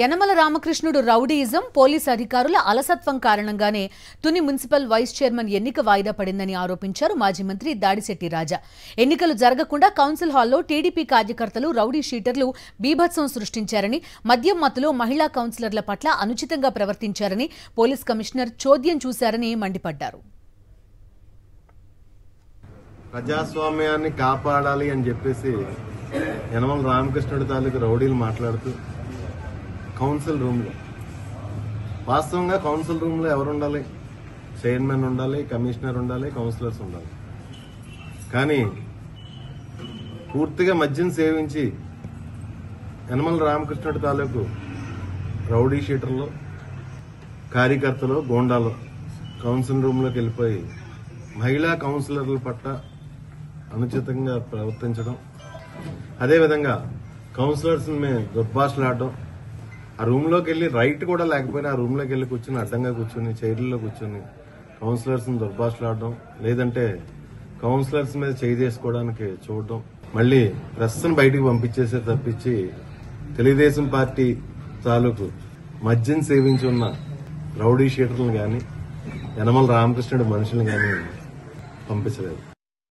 Yanamala Ramakrishnudu rowdyism, police అధికారుల అలసత్వం కారణంగానే తుని మున్సిపల్ వైస్ చైర్మన్ ఎన్నిక వాయిదా పడిందని ఆరోపించారు మాజీ మంత్రి దాడిశెట్టి రాజా. ఎన్నికలు జరగకుండా కౌన్సిల్ హాల్లో టీడీపీ కార్యకర్తలు రౌడీ షీటర్లు బీభత్సం సృష్టించారని, మద్యం మత్తులో మహిళా కౌన్సిలర్ల పట్ల అనుచితంగా ప్రవర్తించారని పోలీస్ కమిషనర్ చోద్యం చూశారని మండిపడ్డారు. ప్రజాస్వామ్యాన్ని కాపాడాలి అని చెప్పేసి యనమల రామకృష్ణుడి తాలూకు రౌడీలు మాట్లాడుతూ కౌన్సిల్ రూమ్లో, వాస్తవంగా కౌన్సిల్ రూమ్లో ఎవరు ఉండాలి? చైర్మన్ ఉండాలి, కమిషనర్ ఉండాలి, కౌన్సిలర్స్ ఉండాలి. కానీ పూర్తిగా మద్యం సేవించి యనమల రామకృష్ణుడి తాలూకు రౌడీ షీటర్లు, కార్యకర్తలు, గోండాలు కౌన్సిల్ రూమ్లోకి వెళ్ళిపోయి మహిళా కౌన్సిలర్ల పట్ల అనుచితంగా ప్రవర్తించడం, అదేవిధంగా కౌన్సిలర్స్ దుర్భాషలాడడం, ఆ రూమ్లోకి వెళ్ళి రైట్ కూడా లేకపోయినా ఆ రూమ్లోకి వెళ్ళి కూర్చుని అడ్డంగా కూర్చుని చైర్లలో కూర్చుని కౌన్సిలర్స్ దుర్భాషలాడడం, లేదంటే కౌన్సిలర్స్ మీద చేయి చేసుకోవడానికి చూడడం, మళ్ళీ ప్రెస్ను బయటికి పంపించేసే తప్పించి తెలుగుదేశం పార్టీ తాలూకు మద్యం సేవించి ఉన్న రౌడీ షీటర్లను కానీ యనమల రామకృష్ణుడి మనుషులను కానీ పంపించలేదు.